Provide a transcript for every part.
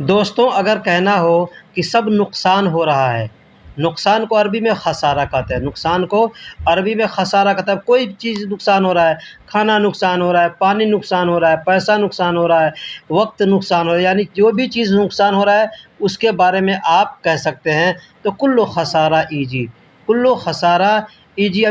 दोस्तों, अगर कहना हो कि सब नुकसान हो रहा है, नुकसान को अरबी में खसारा कहते हैं। नुकसान को अरबी में खसारा कहते हैं। कोई चीज़ नुकसान हो रहा है, खाना नुकसान हो रहा है, पानी नुकसान हो रहा है, पैसा नुकसान हो रहा है, वक्त नुकसान हो रहा है, यानी जो भी चीज़ नुकसान हो रहा है उसके बारे में आप कह सकते हैं। तो कुल्लु खसारा ईजी, कुल्लु खसारा ईजी।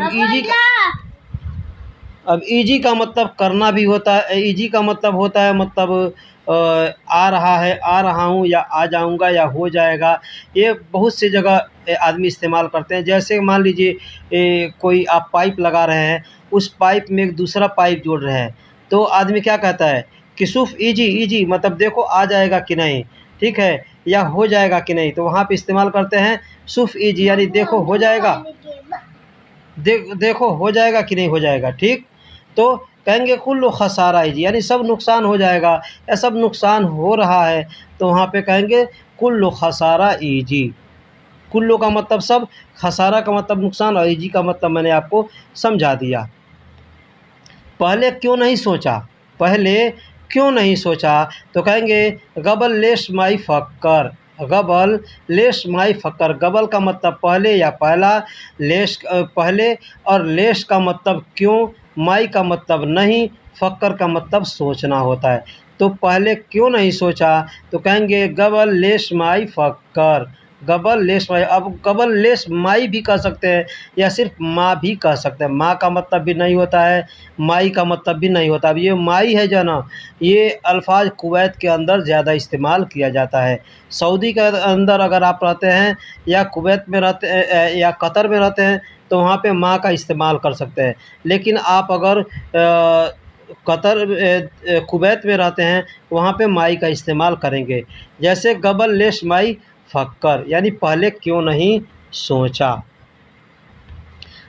अब ईजी का मतलब करना भी होता है। ईजी का मतलब होता है मतलब आ रहा है, आ रहा हूँ, या आ जाऊँगा, या हो जाएगा। ये बहुत सी जगह आदमी इस्तेमाल करते हैं। जैसे मान लीजिए कोई आप पाइप लगा रहे हैं, उस पाइप में एक दूसरा पाइप जोड़ रहे हैं, तो आदमी क्या कहता है कि शुफ़ ईजी, ईजी मतलब देखो आ जाएगा कि नहीं, ठीक है, या हो जाएगा कि नहीं। तो वहाँ पे इस्तेमाल करते हैं शुफ़ ईजी, यानी देखो हो जाएगा, देखो हो जाएगा कि नहीं हो जाएगा, ठीक। तो कहेंगे कुल्लु खसारा ईजी, यानी सब नुकसान हो जाएगा या सब नुकसान हो रहा है। तो वहाँ पे कहेंगे कुल्लु खसारा ईजी। कुल्लु का मतलब सब, खसारा का मतलब नुकसान, और ईजी का मतलब मैंने आपको समझा दिया। पहले क्यों नहीं सोचा, पहले क्यों नहीं सोचा, तो कहेंगे गबल लेश माई फक्कर। गबल लेश माई फक्कर, गबल का मतलब पहले या पहला, लेश पहले, और लेश का मतलब क्यों, माई का मतलब नहीं, फक्कर का मतलब सोचना होता है। तो पहले क्यों नहीं सोचा, तो कहेंगे गबल लेश माई फक्कर। गबल लेश माई, अब गबल लेश माई भी कह सकते हैं या सिर्फ माँ भी कह सकते हैं। माँ का मतलब भी नहीं होता है, माई का मतलब भी नहीं होता। अब ये माई है जो ना, ये अल्फाज कुवैत के अंदर ज़्यादा इस्तेमाल किया जाता है। सऊदी के अंदर अगर आप रहते हैं, या कुवैत में रहते हैं, या कतर में रहते हैं, तो वहाँ पे माँ का इस्तेमाल कर सकते हैं। लेकिन आप अगर कतर कुवैत में रहते हैं, वहाँ पे माई का इस्तेमाल करेंगे। जैसे गबल लेश माई फक्कर, यानी पहले क्यों नहीं सोचा।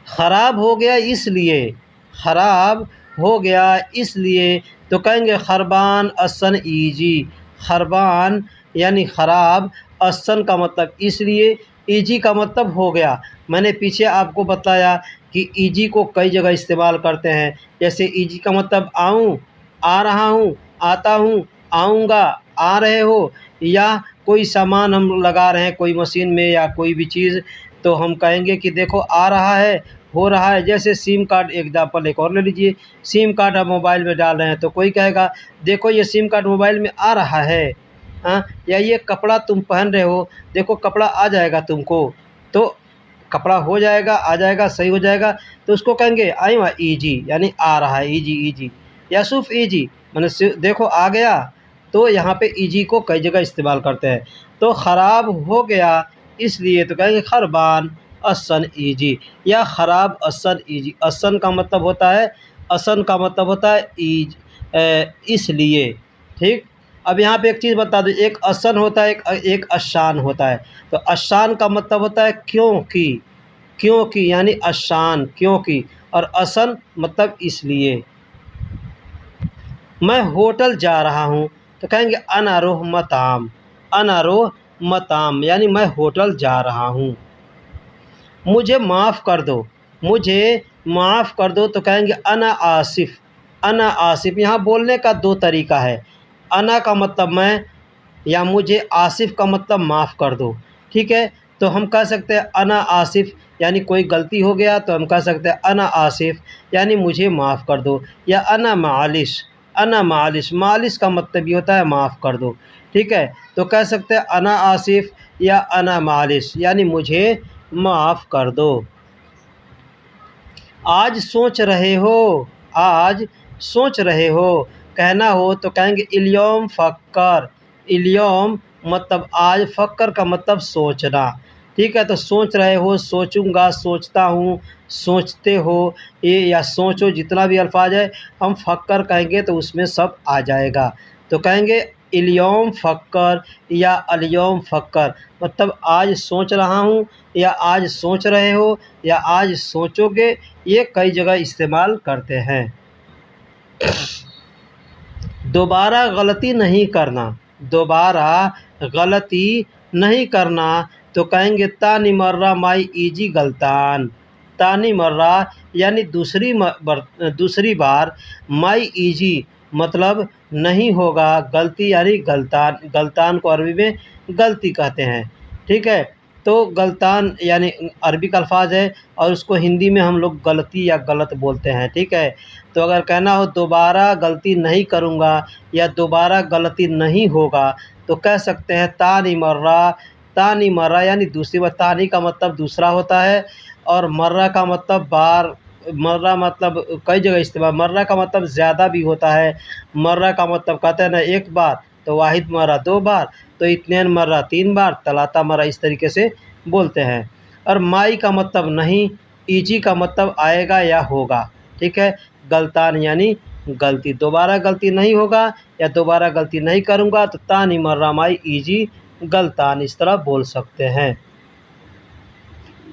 ख़राब हो गया इसलिए, ख़राब हो गया इसलिए, तो कहेंगे खरबान असन ईजी। खरबान यानी ख़राब, असन का मतलब इसलिए, ईजी का मतलब हो गया। मैंने पीछे आपको बताया कि ईजी को कई जगह इस्तेमाल करते हैं। जैसे ईजी का मतलब आऊँ, आ रहा हूँ, आता हूँ, आऊँगा, आ रहे हो, या कोई सामान हम लगा रहे हैं कोई मशीन में या कोई भी चीज़, तो हम कहेंगे कि देखो आ रहा है, हो रहा है। जैसे सिम कार्ड, एग्जाम्पल एक और ले लीजिए, सिम कार्ड आप मोबाइल में डाल रहे हैं, तो कोई कहेगा देखो ये सिम कार्ड मोबाइल में आ रहा है, हाँ, या ये कपड़ा तुम पहन रहे हो, देखो कपड़ा आ जाएगा तुमको। तो कपड़ा हो जाएगा, आ जाएगा, सही हो जाएगा, तो उसको कहेंगे आई वा ईजी, यानी आ रहा है, ईजी ईजी। या सिर्फ ईजी मैंने देखो आ गया। तो यहाँ पे ईजी को कई जगह इस्तेमाल करते हैं। तो ख़राब हो गया इसलिए, तो कहेंगे खरबान असन ईजी, या ख़राब असन ईजी। असन का मतलब होता है, असन का मतलब होता है इसलिए, ठीक। अब यहाँ पे एक चीज़ बता दूँ, एक असन होता है, एक अशान होता है। तो अशान का मतलब होता है क्योंकि, क्योंकि यानी अशान क्योंकि, और असन मतलब इसलिए। मैं होटल जा रहा हूँ, तो कहेंगे अनारोह मताम। अनारोह मताम यानी मैं होटल जा रहा हूँ। मुझे माफ़ कर दो, मुझे माफ़ कर दो, तो कहेंगे अना आसिफ़। अना आसिफ़, यहाँ बोलने का दो तरीका है। अना का मतलब मैं, या मुझे, आसिफ़ का मतलब माफ़ कर दो, ठीक है। तो हम कह सकते हैं अना आसिफ़, यानी कोई गलती हो गया तो हम कह सकते हैं अना आसिफ़, यानी मुझे माफ़ कर दो। या अना मालिश, अना मालिश, मालिश का मतलब ये होता है माफ़ कर दो, ठीक है। तो कह सकते हैं अना आसिफ़ या अना मालिश, यानी मुझे माफ़ कर दो। आज सोच रहे हो, आज सोच रहे हो, कहना हो तो कहेंगे इल्योम फ़क्कर। इल्योम मतलब आज, फ़क्कर का मतलब सोचना, ठीक है। तो सोच रहे हो, सोचूंगा, सोचता हूँ, सोचते हो, ये या सोचो, जितना भी अल्फाज है हम फ़क्कर कहेंगे तो उसमें सब आ जाएगा। तो कहेंगे इल्योम फ़क्कर या अलयोम फ़क्कर, मतलब आज सोच रहा हूँ, या आज सोच रहे हो, या आज सोचोगे, ये कई जगह इस्तेमाल करते हैं। दोबारा गलती नहीं करना, दोबारा गलती नहीं करना, तो कहेंगे तानी मर्रा माई ईजी गलतान। तानी मर्रा यानी दूसरी बार, माई ईजी मतलब नहीं होगा। गलती यानी गलतान, गलतान को अरबी में गलती कहते हैं। ठीक है, तो गलतान यानी अरबी का अल्फाज है और उसको हिंदी में हम लोग गलती या गलत बोलते हैं। ठीक है, तो अगर कहना हो दोबारा गलती नहीं करूँगा या दोबारा गलती नहीं होगा तो कह सकते हैं तानी मर्रा। तानी मर्रा यानी दूसरी बार। तानी का मतलब दूसरा होता है और मर्रा का मतलब बार। मर्रा मतलब कई जगह इस्तेमाल। मर्रा का मतलब ज़्यादा भी होता है। मर्रा का मतलब कहते हैं ना एक बार, तो वाहिद मर्रा 2 बार, तो इत्नैन मर्रा 3 बार, तलाता मर्रा, इस तरीके से बोलते हैं। और माई का मतलब नहीं, ईजी का मतलब आएगा या होगा। ठीक है, गलतान यानी गलती, दोबारा गलती नहीं होगा या दोबारा गलती नहीं करूँगा तो तानी मर्रा माई ईजी गलतान, इस तरह बोल सकते हैं।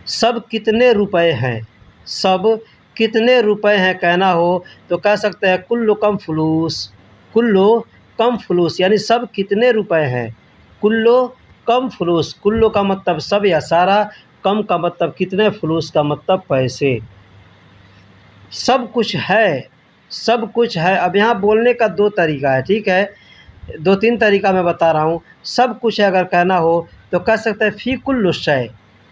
सब कितने रुपए हैं? सब कितने रुपए हैं कहना हो तो कह सकते हैं कुल्लु कम फलूस। कुल्लु कम फलूस यानी सब कितने रुपए हैं। कुल्लु कम फलूस। कुल्लु का मतलब सब या सारा, कम का मतलब कितने, फलूस का मतलब पैसे। सब कुछ है। सब कुछ है। अब यहाँ बोलने का 2 तरीका है। ठीक है, 2-3 तरीका मैं बता रहा हूँ। सब कुछ है अगर कहना हो तो कह सकते हैं फ़ी कुल्लु शय।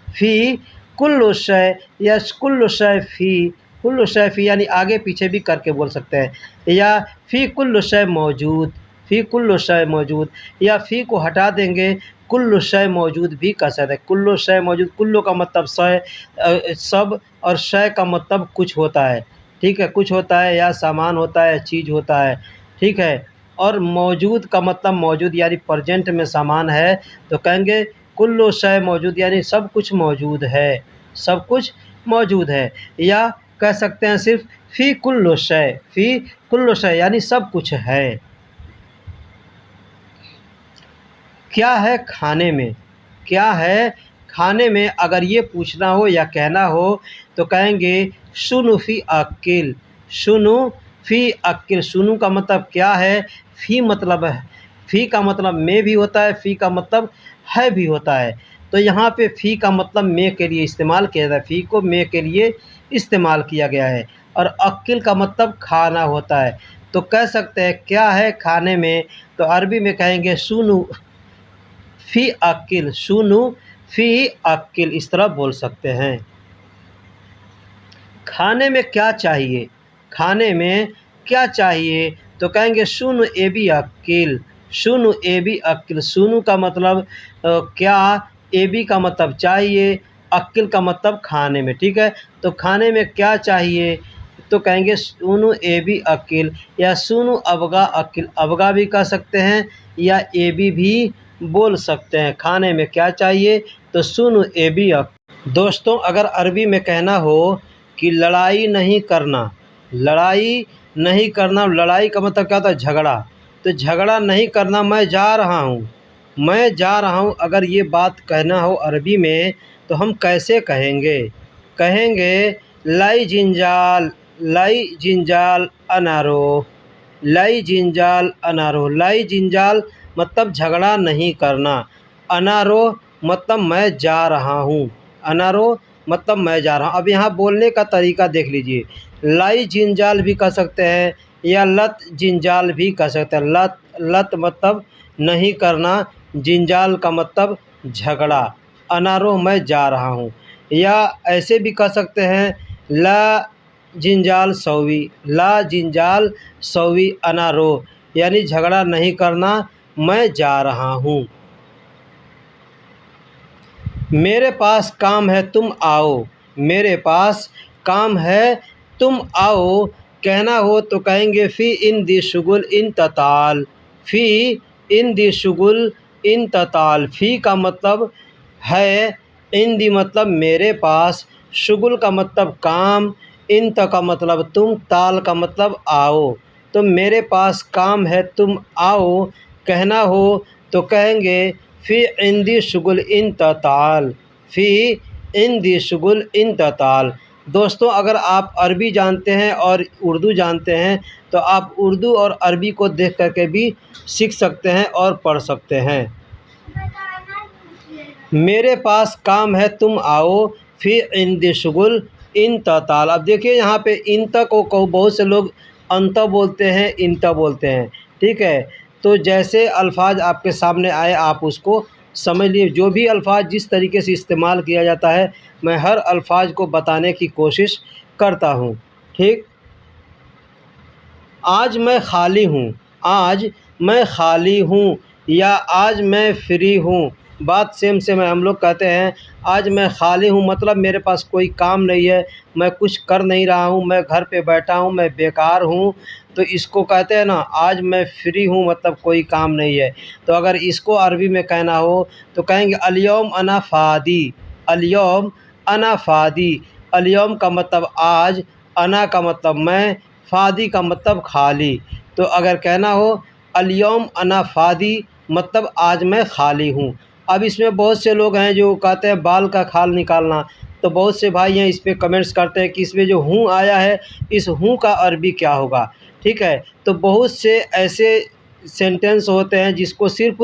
फ़ी कुल्लु शय या कुल्लु शय फ़ी। कुल्लु शय फ़ी यानी आगे पीछे भी करके बोल सकते हैं। या फ़ी कुल्लु शय मौजूद। फ़ी कुल्लु शय मौजूद। या फ़ी को हटा देंगे, कुल्लु शय मौजूद भी कह सकते हैं। कुल्लु शय मौजूद। कुल्लु का मतलब शय, सब, और शय का मतलब कुछ होता है। ठीक है, कुछ होता है या सामान होता है, चीज़ होता है। ठीक है, और मौजूद का मतलब मौजूद यानी प्रेजेंट में सामान है तो कहेंगे कुल्लु शय मौजूद यानी सब कुछ मौजूद है। सब कुछ मौजूद है। या कह सकते हैं सिर्फ फ़ी कुल्लु शय। फ़ी कुल्लु शय यानी सब कुछ है। क्या है खाने में? क्या है खाने में अगर ये पूछना हो या कहना हो तो कहेंगे शुनु फ़ी अक्किल। शुनु फ़ी अक्किल। शुनु का मतलब क्या है, फ़ी मतलब है, फ़ी का मतलब में भी होता है, फ़ी का मतलब है भी होता है। तो यहाँ पे फ़ी का मतलब में के लिए इस्तेमाल किया जाता है। फ़ी को में के लिए इस्तेमाल किया गया है और अक्किल का मतलब खाना होता है। तो कह सकते हैं क्या है खाने में, तो अरबी में कहेंगे शुनु फ़ी अक्किल। शुनु फ़ी अक्किल, इस तरह बोल सकते हैं। खाने में क्या चाहिए? खाने में क्या चाहिए तो कहेंगे शुनु एबी अक्किल। शुनु एबी अक्किल। शुनु का मतलब क्या, एबी का मतलब चाहिए, अक्किल का मतलब खाने में। ठीक है, तो खाने में क्या चाहिए तो कहेंगे शुनु एबी अक्किल या शुनु अबगा अक्किल। अबगा भी कह सकते हैं या एबी भी बोल सकते हैं। खाने में क्या चाहिए तो शुनु एबी अक्किल। दोस्तों अगर अरबी में कहना हो कि लड़ाई नहीं करना, लड़ाई नहीं करना, लड़ाई का मतलब क्या होता है, झगड़ा। तो झगड़ा नहीं करना, मैं जा रहा हूँ, मैं जा रहा हूँ, अगर ये बात कहना हो अरबी में तो हम कैसे कहेंगे? कहेंगे लाई जिंजाल, लाई जिंजाल अनारो। लाई जिंजाल अनारो। लाई जिंजाल मतलब झगड़ा नहीं करना। अनारो मतलब मैं जा रहा हूँ। अनारो मतलब मैं जा रहा हूँ। अब यहाँ बोलने का तरीका देख लीजिए। लाई जिंजाल भी कह सकते हैं या लत जिंजाल भी कह सकते हैं। लत, लत मतलब नहीं करना, जिंजाल का मतलब झगड़ा। अनारो मैं जा रहा हूँ। या ऐसे भी कह सकते हैं ला जिंजाल सौवी। ला जिंजाल सौवी अनारो यानी झगड़ा नहीं करना, मैं जा रहा हूँ। मेरे पास काम है तुम आओ। मेरे पास काम है तुम आओ कहना हो तो कहेंगे फ़ी इन दी शुगुल इन तताल। फ़ी इन दी शुगुल इन तताल। फ़ी का मतलब है, इन दी मतलब मेरे पास, शुगुल का मतलब काम, इन त का मतलब तुम, ताल का मतलब आओ। तो मेरे पास काम है तुम आओ कहना हो तो कहेंगे फ़ी इंदी शुगुल इन तताल। फ़ी इंदी शुगुल इन तताल। दोस्तों अगर आप अरबी जानते हैं और उर्दू जानते हैं तो आप उर्दू और अरबी को देख करके भी सीख सकते हैं और पढ़ सकते हैं। मेरे पास काम है तुम आओ फ़ी इंदी शुगुल इन तताल। अब देखिए यहाँ पे इन तक को बहुत से लोग अंत बोलते हैं, इंत बोलते हैं। ठीक है, तो जैसे अल्फाज आपके सामने आए आप उसको समझ लिए। जो भी अल्फाज जिस तरीके से इस्तेमाल किया जाता है मैं हर अल्फाज को बताने की कोशिश करता हूँ। ठीक, आज मैं खाली हूँ, आज मैं खाली हूँ या आज मैं फ्री हूँ, बात सेम सेम है। हम लोग कहते हैं आज मैं खाली हूँ मतलब मेरे पास कोई काम नहीं है, मैं कुछ कर नहीं रहा हूँ, मैं घर पे बैठा हूँ, मैं बेकार हूँ, तो इसको कहते हैं ना आज मैं फ्री हूँ मतलब कोई काम नहीं है। तो अगर इसको अरबी में कहना हो तो कहेंगे अल-यौम अना फ़ादी, अल-यौम अना फ़ादी। अल-यौम का मतलब आज, अना का मतलब मैं, फ़ादी का मतलब खाली। तो अगर कहना हो अल-यौम अना फ़ादी मतलब आज मैं खाली हूँ। अब इसमें बहुत से लोग हैं जो कहते हैं बाल का खाल निकालना, तो बहुत से भाई हैं इस पे कमेंट्स करते हैं कि इसमें जो हूँ आया है इस हूँ का अरबी क्या होगा। ठीक है, तो बहुत से ऐसे सेंटेंस होते हैं जिसको सिर्फ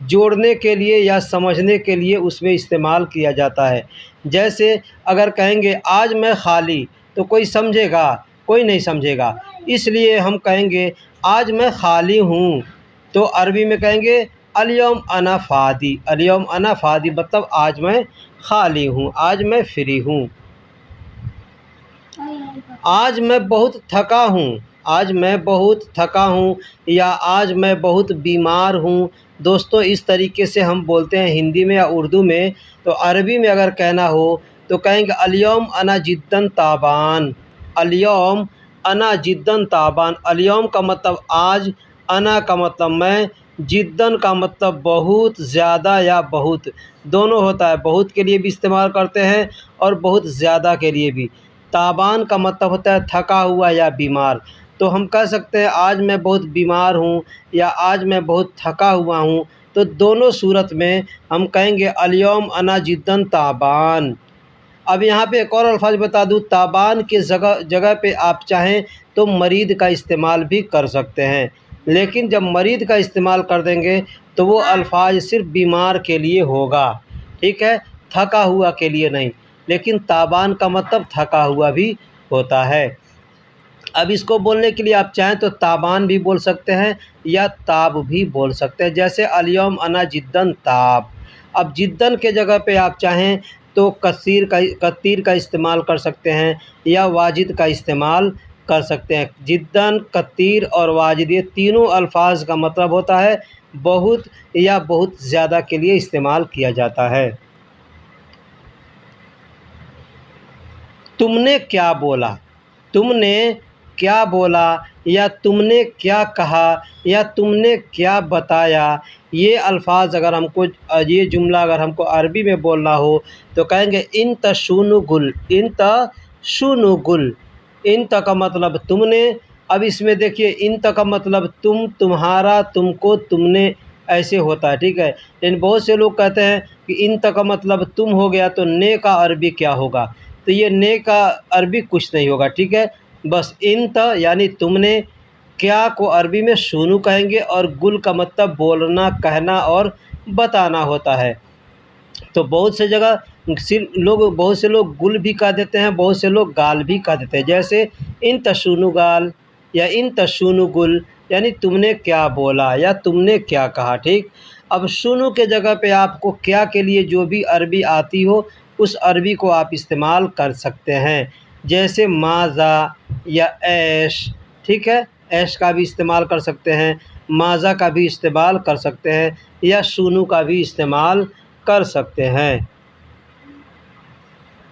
जोड़ने के लिए या समझने के लिए उसमें इस्तेमाल किया जाता है। जैसे अगर कहेंगे आज मैं खाली तो कोई समझेगा, कोई नहीं समझेगा, इसलिए हम कहेंगे आज मैं खाली हूँ तो अरबी में कहेंगे अल-यौम अना फ़ादी, अल-यौम अना फ़ादी मतलब आज मैं खाली हूँ, आज मैं फ्री हूँ। आज मैं बहुत थका हूँ, आज मैं बहुत थका हूँ या आज मैं बहुत बीमार हूँ। दोस्तों इस तरीके से हम बोलते हैं हिंदी में या उर्दू में। तो अरबी में अगर कहना हो तो कहेंगे अल-यौम अना जिद्दन ताबान, अल-यौम अना जिद्दन ताबान। अल-यौम का मतलब आज, अना का मतलब मैं, जिद्दन का मतलब बहुत ज़्यादा या बहुत, दोनों होता है, बहुत के लिए भी इस्तेमाल करते हैं और बहुत ज़्यादा के लिए भी। ताबान का मतलब होता है थका हुआ या बीमार। तो हम कह सकते हैं आज मैं बहुत बीमार हूँ या आज मैं बहुत थका हुआ हूँ। तो दोनों सूरत में हम कहेंगे अल-यौम अना जिद्दन ताबान। अब यहाँ पे एक और अल्फाज बता दूँ, ताबान के जगह जगह पे आप चाहें तो मरीद का इस्तेमाल भी कर सकते हैं, लेकिन जब मरीद का इस्तेमाल कर देंगे तो वो अल्फाज सिर्फ बीमार के लिए होगा। ठीक है, थका हुआ के लिए नहीं। लेकिन ताबान का मतलब थका हुआ भी होता है। अब इसको बोलने के लिए आप चाहें तो ताबान भी बोल सकते हैं या ताब भी बोल सकते हैं। जैसे अल-यौम अना जिद्दन ताब। अब जिद्दन के जगह पे आप चाहें तो कसीर का इस्तेमाल कर सकते हैं या वाजिद का इस्तेमाल कर सकते हैं। जिद्दन, कतीर और वाजिद ये तीनों अल्फाज का मतलब होता है बहुत या बहुत ज़्यादा के लिए इस्तेमाल किया जाता है। तुमने क्या बोला, तुमने क्या बोला या तुमने क्या कहा या तुमने क्या बताया, ये अल्फाज अगर हमको ये जुमला अगर हमको अरबी में बोलना हो तो कहेंगे इन तशुनु गुल, इन तशुनु गुल। इन त का मतलब तुमने। अब इसमें देखिए इन त का मतलब तुम, तुम्हारा, तुमको, तुमने ऐसे होता है। ठीक है, लेकिन बहुत से लोग कहते हैं कि इन त का मतलब तुम हो गया तो ने का अरबी क्या होगा। तो ये ने का अरबी कुछ नहीं होगा। ठीक है, बस इन त यानी तुमने, क्या को अरबी में शुनू कहेंगे और गुल का मतलब बोलना, कहना और बताना होता है। तो बहुत से जगह सिर्फ लोग, बहुत से लोग गुल भी कह देते हैं, बहुत से लोग गाल भी कह देते हैं। जैसे इन तशुनु गाल या इन तशुनु गुल यानी तुमने क्या बोला या तुमने क्या कहा। ठीक, अब शुनु के जगह पे आपको क्या के लिए जो भी अरबी आती हो उस अरबी को आप इस्तेमाल कर सकते हैं। जैसे माज़ा या ऐश। ठीक है, ऐश का भी इस्तेमाल कर सकते हैं, माज़ा का भी इस्तेमाल कर सकते हैं या शुनु का भी इस्तेमाल कर सकते हैं।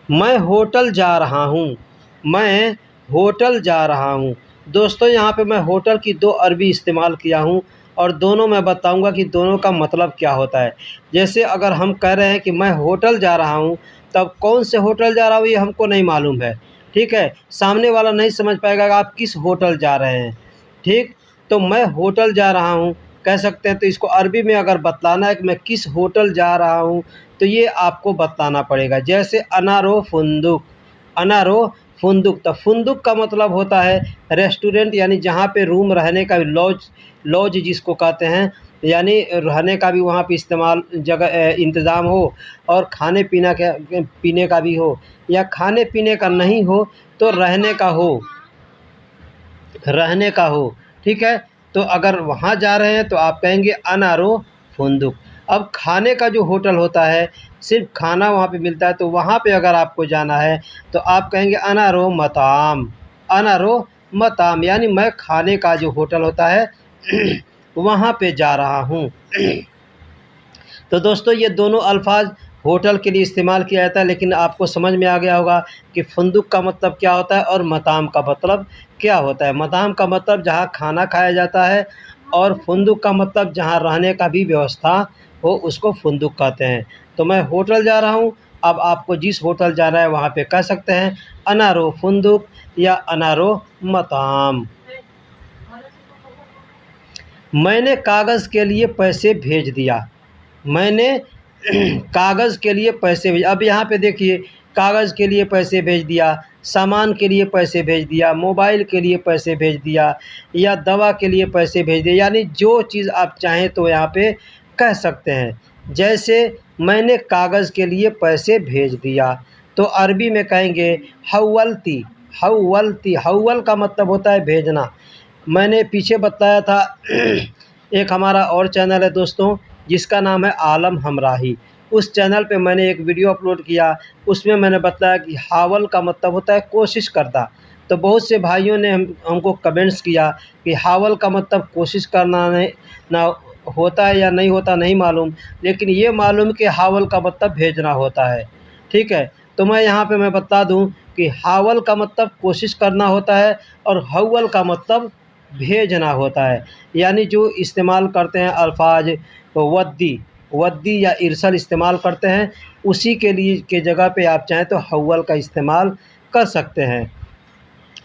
मैं होटल जा रहा हूँ, मैं होटल जा रहा हूँ। दोस्तों यहाँ पे मैं होटल की दो अरबी इस्तेमाल किया हूँ और दोनों मैं बताऊँगा कि दोनों का मतलब क्या होता है। जैसे अगर हम कह रहे हैं कि मैं होटल जा रहा हूँ तब कौन से होटल जा रहा हूँ ये हमको नहीं मालूम है। ठीक है, सामने वाला नहीं समझ पाएगा कि आप किस होटल जा रहे हैं। ठीक, तो मैं होटल जा रहा हूँ कह सकते हैं। तो इसको अरबी में अगर बतलाना है कि मैं किस होटल जा रहा हूँ तो ये आपको बताना पड़ेगा। जैसे अनारो फुंदुक, अनारो फुंदुक। तो फुंदुक का मतलब होता है रेस्टोरेंट यानी जहाँ पे रूम रहने का, लॉज, लॉज जिसको कहते हैं, यानी रहने का भी वहाँ पे इस्तेमाल जगह इंतज़ाम हो और खाने पीने का भी हो, या खाने पीने का नहीं हो तो रहने का हो। रहने का हो, ठीक है। तो अगर वहाँ जा रहे हैं तो आप कहेंगे अनारो फुंदुक। अब खाने का जो होटल होता है, सिर्फ़ खाना वहाँ पे मिलता है, तो वहाँ पे अगर आपको जाना है तो आप कहेंगे अनारो मताम, अनारो मताम, यानी मैं खाने का जो होटल होता है वहाँ पे जा रहा हूँ। तो दोस्तों ये दोनों अल्फ़ाज़ होटल के लिए इस्तेमाल किया जाता है, लेकिन आपको समझ में आ गया होगा कि फुंदुक का मतलब क्या होता है और मताम का मतलब क्या होता है। मताम का मतलब जहाँ खाना खाया जाता है, और फुंदुक का मतलब जहाँ रहने का भी व्यवस्था हो, उसको फुंदुक कहते हैं। तो मैं होटल जा रहा हूँ, अब आपको जिस होटल जाना है वहाँ पे कह सकते हैं अनारो फुंदुक या अनारो मताम। मैंने कागज़ के लिए पैसे भेज दिया। मैंने कागज़ के लिए पैसे भेज, अब यहाँ पे देखिए कागज़ के लिए पैसे भेज दिया, सामान के लिए पैसे भेज दिया, मोबाइल के लिए पैसे भेज दिया, या दवा के लिए पैसे भेज दिए, यानी जो चीज़ आप चाहें तो यहाँ पे कह सकते हैं। जैसे मैंने कागज़ के लिए पैसे भेज दिया, तो अरबी में कहेंगे हव्वलती। हव्वलती, हव्वल का मतलब होता है भेजना। मैंने पीछे बताया था एक हमारा और चैनल है दोस्तों, जिसका नाम है आलम हमराही। उस चैनल पे मैंने एक वीडियो अपलोड किया, उसमें मैंने बताया कि हावल का मतलब होता है कोशिश करता। तो बहुत से भाइयों ने हमको कमेंट्स किया कि हावल का मतलब कोशिश करना नहीं ना होता है या नहीं होता नहीं मालूम, लेकिन ये मालूम कि हावल का मतलब भेजना होता है, ठीक है। तो मैं यहाँ पे मैं बता दूँ कि हावल का मतलब कोशिश करना होता है, और हव्वल का मतलब भेजना होता है। यानी जो इस्तेमाल करते हैं अल्फाज वद्दी, वद्दी या इरसल इस्तेमाल करते हैं, उसी के लिए के जगह पे आप चाहें तो हव्वल का इस्तेमाल कर सकते हैं।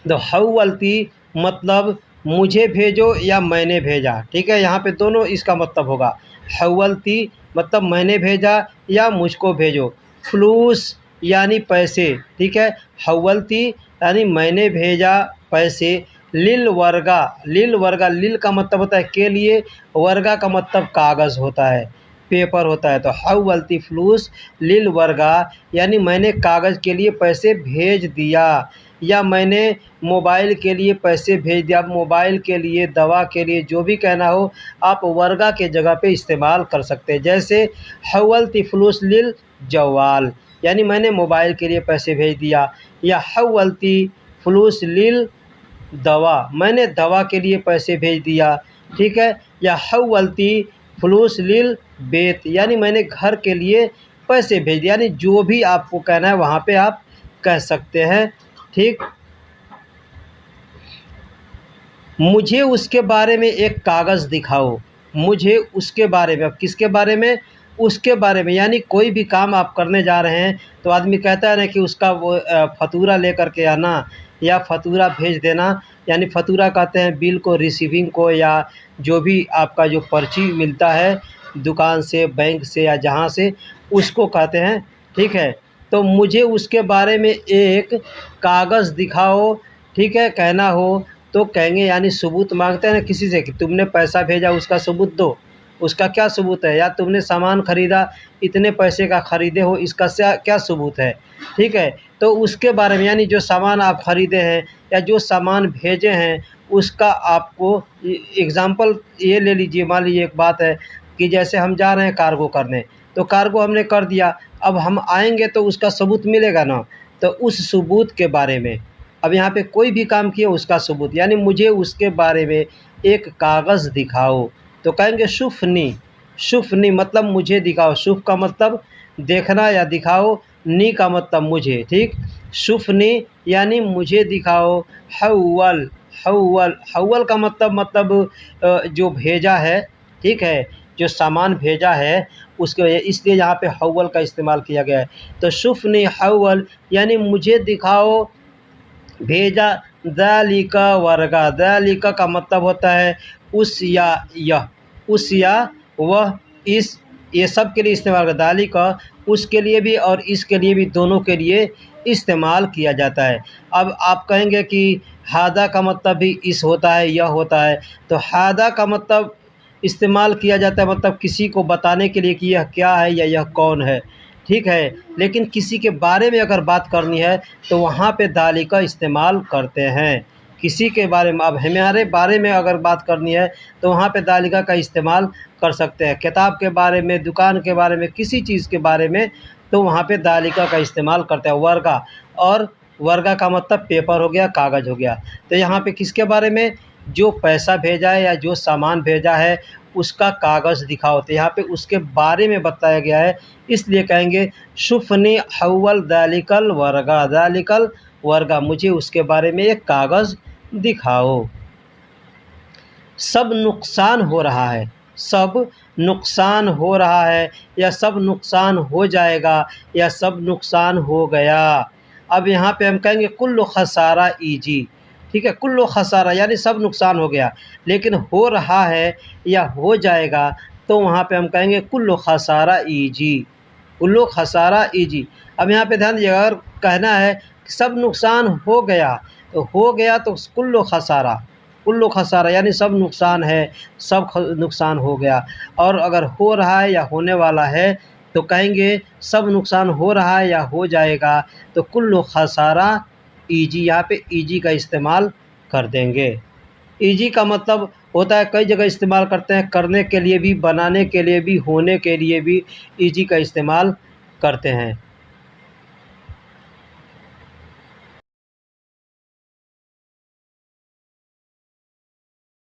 तो हव्वलती मतलब मुझे भेजो या मैंने भेजा, ठीक है। यहाँ पे दोनों इसका मतलब होगा। हव्वलती मतलब मैंने भेजा या मुझको भेजो। फ्लूस यानी पैसे, ठीक है। हव्वलती यानी मैंने भेजा पैसे। लिल वर्गा, लिल वर्गा, लिल का मतलब होता है के लिए, वर्गा का मतलब कागज़ होता है, पेपर होता है। तो हव्वलती फ्लूस लिल वर्गा, यानी मैंने कागज़ के लिए पैसे भेज दिया, या मैंने मोबाइल के लिए पैसे भेज दिया। अब मोबाइल के लिए, दवा के लिए, जो भी कहना हो आप वर्गा के जगह पे इस्तेमाल कर सकते हैं। जैसे हव्वलती फ्लूस लिल जवाल, यानी मैंने मोबाइल के लिए पैसे भेज दिया, या हव्वलती फ्लूस लिल दवा, मैंने दवा के लिए पैसे भेज दिया, ठीक है। या हव्वलती फ्लूस लिल बेत, यानी मैंने घर के लिए पैसे भेज दिया। यानी जो भी आपको कहना है वहाँ पे आप कह सकते हैं, ठीक। मुझे उसके बारे में एक कागज़ दिखाओ। मुझे उसके बारे में, अब किसके बारे में? उसके बारे में, यानी कोई भी काम आप करने जा रहे हैं तो आदमी कहता है ना कि उसका वो फ़तूरा लेकर के आना या फ़तूरा भेज देना। यानी फ़तूरा कहते हैं बिल को, रिसीविंग को, या जो भी आपका जो पर्ची मिलता है दुकान से, बैंक से या जहाँ से, उसको कहते हैं, ठीक है। तो मुझे उसके बारे में एक कागज़ दिखाओ, ठीक है, कहना हो तो कहेंगे, यानी सबूत मांगते हैं ना किसी से कि तुमने पैसा भेजा उसका सबूत दो। उसका क्या सबूत है? या तुमने सामान ख़रीदा, इतने पैसे का ख़रीदे हो, इसका क्या सबूत है, ठीक है। तो उसके बारे में, यानी जो सामान आप ख़रीदे हैं या जो सामान भेजे हैं, उसका आपको एग्ज़ाम्पल ये ले लीजिए। मान लीजिए एक बात है कि जैसे हम जा रहे हैं कार्गो करने, तो कार्गो हमने कर दिया, अब हम आएँगे तो उसका सबूत मिलेगा ना, तो उस सबूत के बारे में, अब यहाँ पे कोई भी काम किए उसका सबूत, यानी मुझे उसके बारे में एक कागज़ दिखाओ, तो कहेंगे शुफ़नी। शुफ़नी मतलब मुझे दिखाओ। शुफ़ का मतलब देखना या दिखाओ, नी का मतलब मुझे, ठीक। शुफ़नी यानी मुझे दिखाओ। हव्वल, हव्वल, हव्वल का मतलब जो भेजा है, ठीक है, जो सामान भेजा है उसके वजह, इसलिए यहाँ पे हव्वल का इस्तेमाल किया गया है। तो शुफ़नी हव्वल यानी मुझे दिखाओ भेजा। ज़ालिका वर्गा, ज़ालिका का मतलब होता है उस या यह, उस या वह, इस, ये सब के लिए इस्तेमाल करता है। ज़ालिका उसके लिए भी और इसके लिए भी, दोनों के लिए इस्तेमाल किया जाता है। अब आप कहेंगे कि हादा का मतलब भी इस होता है, यह होता है। तो हादा का मतलब इस्तेमाल किया जाता है मतलब किसी को बताने के लिए कि यह क्या है या यह कौन है, ठीक है। लेकिन किसी के बारे में अगर बात करनी है तो वहाँ पे दाली का इस्तेमाल करते हैं, किसी के बारे में, अब हमारे बारे में अगर बात करनी है तो वहाँ पे दालिका का इस्तेमाल कर सकते हैं। किताब के बारे में, दुकान के बारे में, किसी चीज़ के बारे में तो वहाँ पे दालिका का इस्तेमाल करते हैं। वर्गा, और वर्गा का मतलब पेपर हो गया, कागज़ हो गया। तो यहाँ पे किसके बारे में, जो पैसा भेजा है या जो सामान भेजा है उसका कागज़ दिखाओ, तो यहाँ पे उसके बारे में बताया गया है, इसलिए कहेंगे शुफ़नी हव्वल दालिकल वर्गा, दालिकल वर्गा, मुझे उसके बारे में एक कागज़ दिखाओ। सब नुकसान हो रहा है, सब नुकसान हो रहा है, या सब नुकसान हो जाएगा, या सब नुकसान हो गया। अब यहाँ पे हम कहेंगे कुल्लु खसारा ईजी, ठीक है, कुल्लु खसारा यानी सब नुकसान हो गया, लेकिन हो रहा है या हो जाएगा तो वहाँ पे हम कहेंगे कुल्लु खसारा ईजी, कुल्लु खसारा ईजी। अब यहाँ पे ध्यान दीजिएगा, अगर कहना है कि सब नुकसान हो गया, तो हो गया तो कुल्लु खसारा, कुल्लु खसारा यानी सब नुकसान है, सब नुकसान हो गया। और अगर हो रहा है या होने वाला है तो कहेंगे सब नुकसान हो रहा है या हो जाएगा, तो कुल्लु खसारा ईजी, यहाँ पे ईजी का इस्तेमाल कर देंगे। ईजी का मतलब होता है, कई जगह इस्तेमाल करते हैं, करने के लिए भी, बनाने के लिए भी, होने के लिए भी ईजी का इस्तेमाल करते हैं।